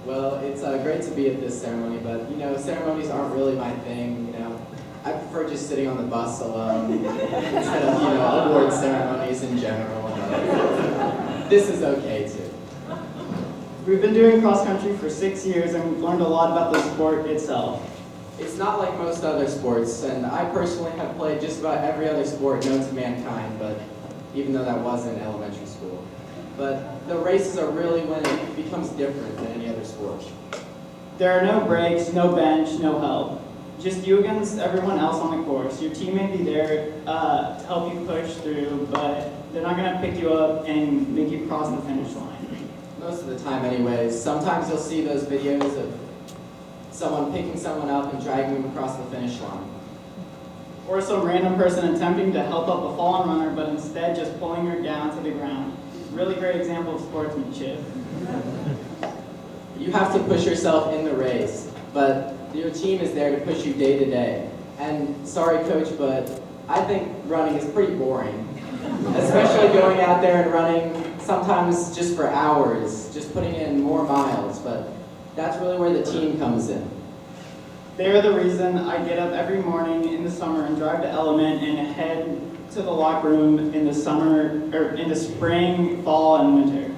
Well, it's great to be at this ceremony, but ceremonies aren't really my thing. I prefer just sitting on the bus alone instead of award ceremonies in general. But this is okay too. We've been doing cross country for 6 years and we've learned a lot about the sport itself. It's not like most other sports, and I personally have played just about every other sport known to mankind, but even though that was in elementary school. But the races are really when it becomes different than any other sport. There are no breaks, no bench, no help. Just you against everyone else on the course. Your team may be there to help you push through, but they're not going to pick you up and make you cross the finish line. Most of the time anyways. Sometimes you'll see those videos of someone picking someone up and dragging them across the finish line. Or some random person attempting to help up a fallen runner, but instead just pulling her down to the ground. Really great example of sportsmanship. You have to push yourself in the race, but your team is there to push you day to day. And sorry coach, but I think running is pretty boring. Especially going out there and running sometimes just for hours, just putting in more miles, but that's really where the team comes in. They're the reason I get up every morning in the summer and drive to Element and head to the locker room in the summer, or in the spring, fall, and winter.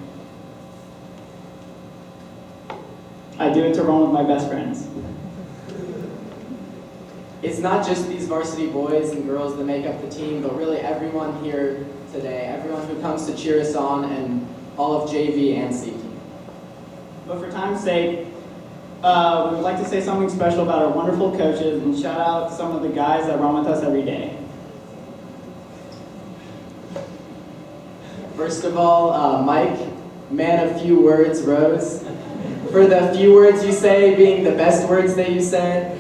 I do it to run with my best friends. It's not just these varsity boys and girls that make up the team, but really everyone here today, everyone who comes to cheer us on, and all of JV and C team. But for time's sake, we would like to say something special about our wonderful coaches and shout out some of the guys that run with us every day. First of all, Mike, man of few words, Rose. For the few words you say being the best words that you said.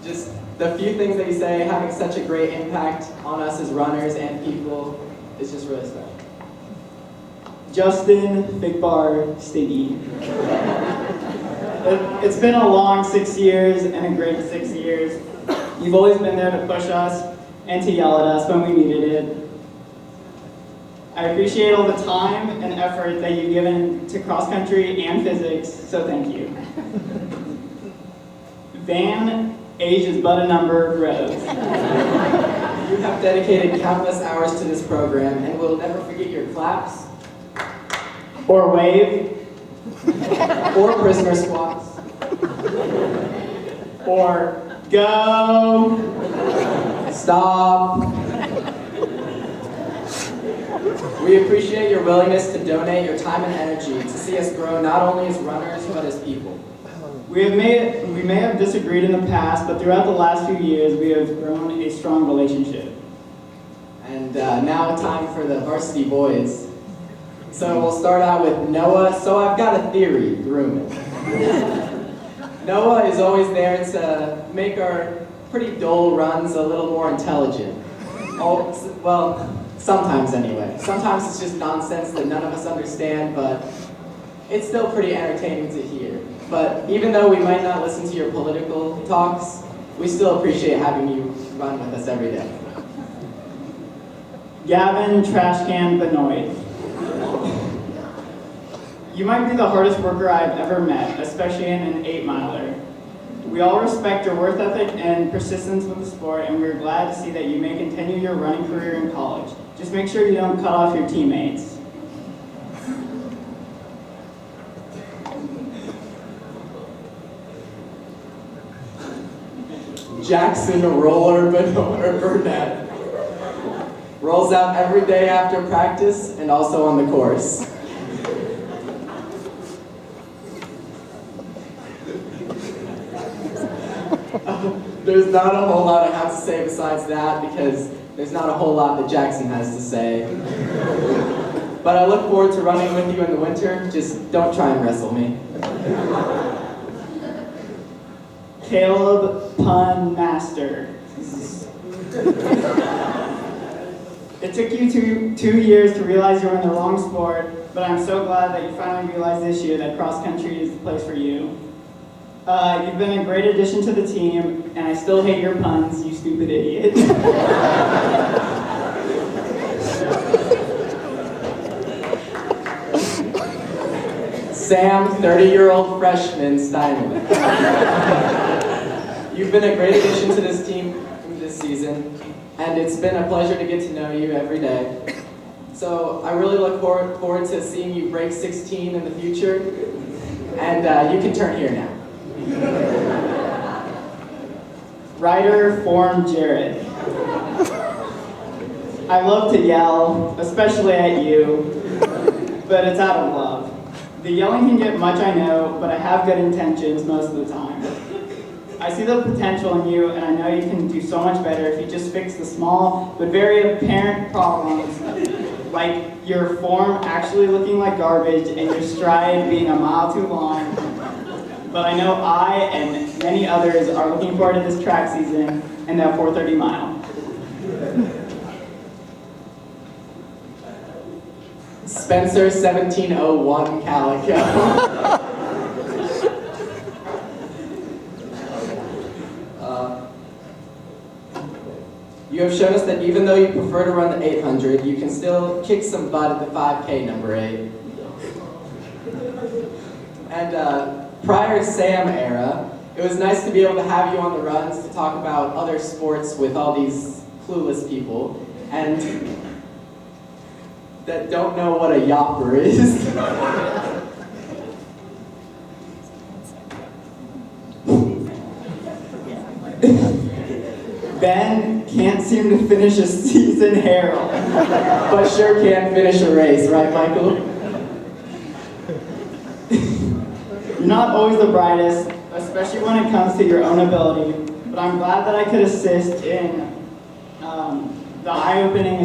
Just the few things that you say having such a great impact on us as runners and people is just really special. Justin, Big Bar, Stiggy. It's been a long 6 years and a great 6 years. You've always been there to push us and to yell at us when we needed it. I appreciate all the time and effort that you've given to cross country and physics, so thank you. Van, age is but a number, Rose. You have dedicated countless hours to this program and will never forget your claps, Or wave, or prisoner squats, or go, stop. We appreciate your willingness to donate your time and energy to see us grow not only as runners, but as people. We may have disagreed in the past, but throughout the last few years, we have grown a strong relationship. And now time for the varsity boys. So we'll start out with Noah. So I've got a theory, grooming. Noah is always there to make our pretty dull runs a little more intelligent. Well, sometimes anyway. Sometimes it's just nonsense that none of us understand, but it's still pretty entertaining to hear. But even though we might not listen to your political talks, we still appreciate having you run with us every day. Gavin, trash can, Benoit. You might be the hardest worker I've ever met, especially in an 8-miler. We all respect your work ethic and persistence with the sport, and we're glad to see that you may continue your running career in college. Just make sure you don't cut off your teammates. Jackson Roller Burnett rolls out every day after practice and also on the course. There's not a whole lot I have to say besides that because there's not a whole lot that Jackson has to say. But I look forward to running with you in the winter. Just don't try and wrestle me. Caleb Pun Master. It took you two years to realize you were in the wrong sport, but I'm so glad that you finally realized this year that cross country is the place for you. You've been a great addition to the team, and I still hate your puns, you stupid idiot. Sam, 30-year-old freshman Steinman. You've been a great addition to this team this season, and it's been a pleasure to get to know you every day. So I really look forward to seeing you break 16 in the future, and you can turn here now. Ryder Form Jared. I love to yell, especially at you, but it's out of love. The yelling can get much, I know, but I have good intentions most of the time. I see the potential in you, and I know you can do so much better if you just fix the small but very apparent problems, like your form actually looking like garbage and your stride being a mile too long. But I know I and many others are looking forward to this track season and that 4:30 mile. Spencer, 1701 Calico. You have shown us that even though you prefer to run the 800, you can still kick some butt at the 5K number 8. And prior Sam era, it was nice to be able to have you on the runs to talk about other sports with all these clueless people and that don't know what a yopper is. Ben can't seem to finish a season Herald, but sure can finish a race, right, Michael? You're not always the brightest, especially when it comes to your own ability, but I'm glad that I could assist in the eye-opening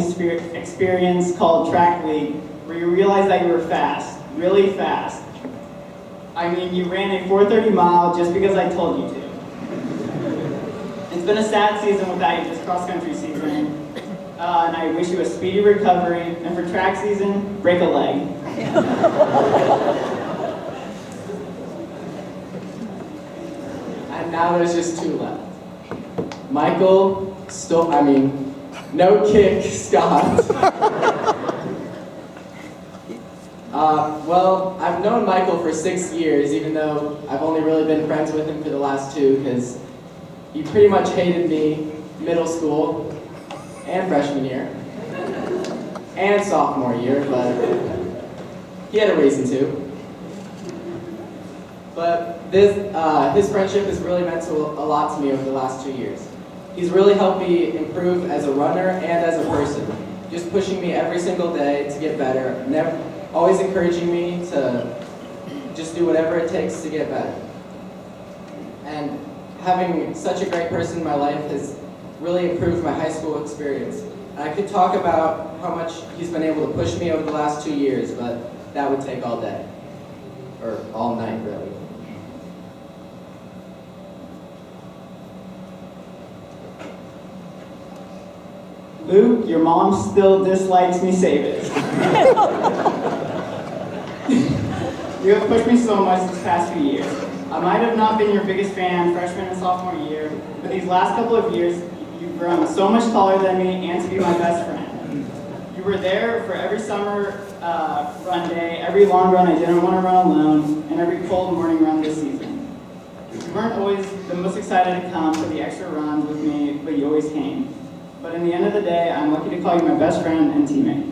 experience called Track League, where you realized that you were fast, really fast. I mean, you ran a 4:30 mile just because I told you to. It's been a sad season without you this cross-country season, and I wish you a speedy recovery, and for track season, break a leg. And now there's just 2 left. Michael, no kick, Scott. Well, I've known Michael for 6 years, even though I've only really been friends with him for the last 2, because he pretty much hated me middle school and freshman year and sophomore year, but he had a reason to. But his friendship has really meant a lot to me over the last 2 years. He's really helped me improve as a runner and as a person, just pushing me every single day to get better, always encouraging me to just do whatever it takes to get better. And having such a great person in my life has really improved my high school experience. And I could talk about how much he's been able to push me over the last 2 years, but that would take all day. Or all night, really. Luke, your mom still dislikes me, save it. You have pushed me so much these past few years. I might have not been your biggest fan freshman and sophomore year, but these last couple of years, you've grown so much taller than me and to be my best friend. You were there for every summer run day, every long run I didn't want to run alone, and every cold morning run this season. You weren't always the most excited to come for the extra runs with me, but you always came. But in the end of the day, I'm lucky to call you my best friend and teammate.